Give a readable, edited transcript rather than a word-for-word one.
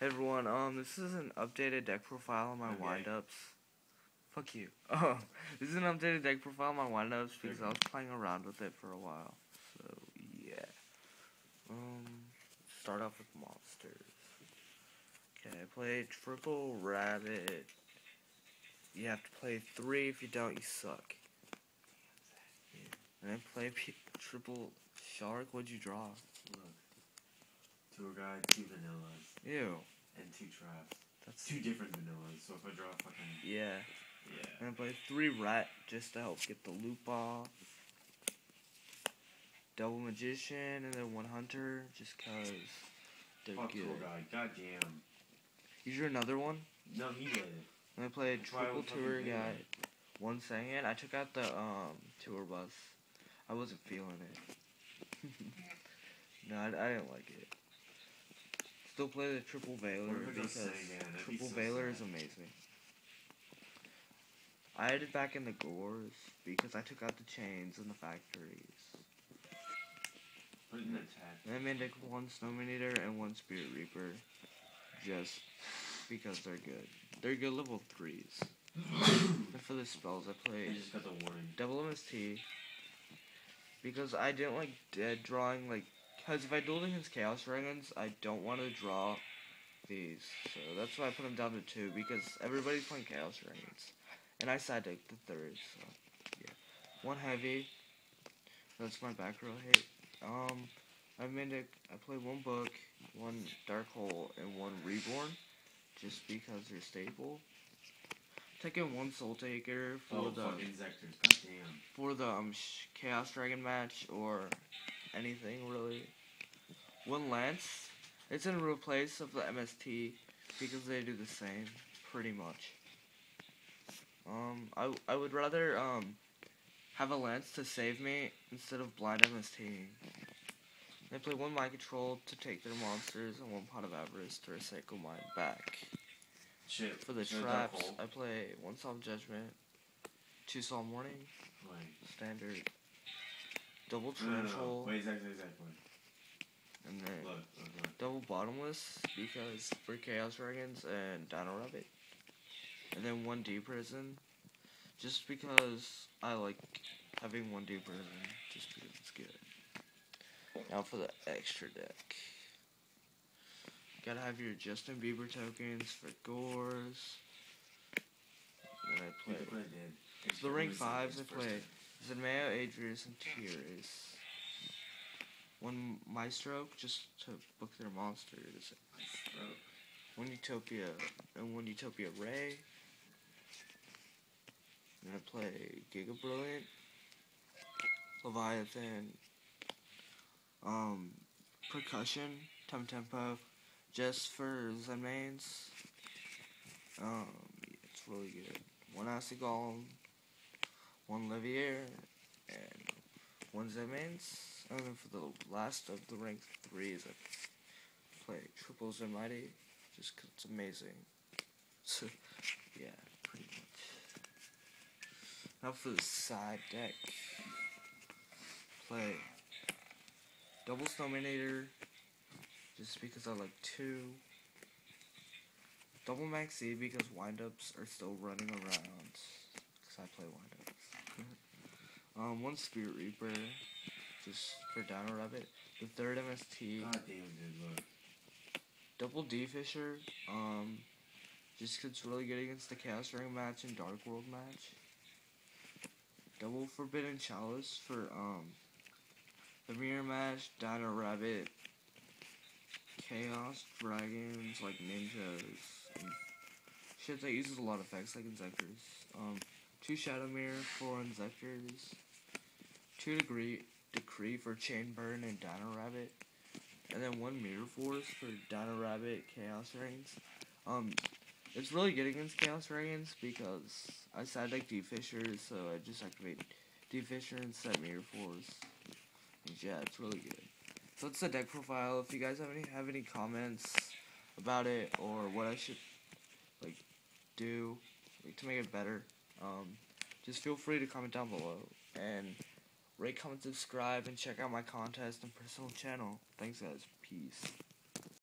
Hey everyone, this is an updated deck profile on my windups. Fuck you. This is an updated deck profile on my windups because I was playing around with it for a while. So, yeah. Start off with monsters. Okay, I played triple rabbit. You have to play 3, if you don't, you suck. And then play triple shark, what'd you draw? Look. 2 guy, 2 vanillas. Ew. And 2 traps. That's 2 different vanillas, so if I draw fucking... Yeah. Yeah. And I play 3 rat just to help get the loop off. Double magician and then 1 hunter just cause they're Fuck good. tour guy, goddamn. You drew another one? No, he did it. And I played triple tour guide. 1 second. I took out the tour bus. I wasn't feeling it. No, I didn't like it. Still play the triple Veiler because triple Veiler is amazing. I added back in the gores because I took out the chains and the factories. Put it in attack. And I made like 1 Snowman Eater and 1 Spirit Reaper just because they're good. They're good level 3s. And for the spells I played just got the warning. Double MST because I didn't like dead drawing, like, because if I dueled against Chaos Dragons, I don't want to draw these. So that's why I put them down to 2 because everybody's playing Chaos Dragons. And I side decked the 3rd, so yeah. 1 heavy. That's my back row hit. I played 1 book, 1 dark hole, and 1 reborn, just because they're stable. Taking 1 soul taker for the Chaos Dragon match or anything really. 1 lance. It's in replace of the MST because they do the same pretty much. I would rather have a lance to save me instead of blind MSTing. They play 1 mind control to take their monsters and 1 pot of avarice to recycle mine back. Shit. For the traps, I play 1 solemn judgment, 2 solemn warning, standard, double torrential, exactly. and then double bottomless because for Chaos Dragons and dino-rabbit, and then 1 D prison, just because I like having 1 D prison, just because it's good. Now for the extra deck. Gotta have your Justin Bieber tokens for gores. Then I play the rank 5s. I play Zenmeo, Adrius, and Tiris. 1 Maestro just to book their monsters. 1 Utopia and 1 Utopia Ray. Then I play Giga Brilliant, Leviathan, Percussion, Tempo, just for Zen mains. It's really good. 1 Acid Golem, 1 Livier, and 1 Zen mains. And then for the last of the rank 3s, I play triple Zen Mighty, just 'cause it's amazing. So, yeah, pretty much. Now for the side deck, play double Snowmanator, just because I like 2. Double Maxi because windups are still running around, because I play windups. 1 Spirit Reaper, just for dino-rabbit. The 3rd MST. God damn, dude, look. Double D Fisher, just because it's really good against the Chaos Dragon match and Dark World match. Double Forbidden Chalice for, the mirror match, dino-rabbit, Chaos Dragons, like ninjas, and shit that uses a lot of effects, like Inzectors. 2 Shadow Mirror, 4 Inzectors, 2 Decree for Chain Burn and dino-rabbit, and then 1 Mirror Force for dino-rabbit, Chaos Dragons. It's really good against Chaos Dragons because I side deck D-Fisher, so I just activate D-Fisher and set Mirror Force. And yeah, it's really good. So that's the deck profile. If you guys have any comments about it or what I should like do to make it better, just feel free to comment down below and rate, comment, subscribe, and check out my contest and personal channel. Thanks guys. Peace.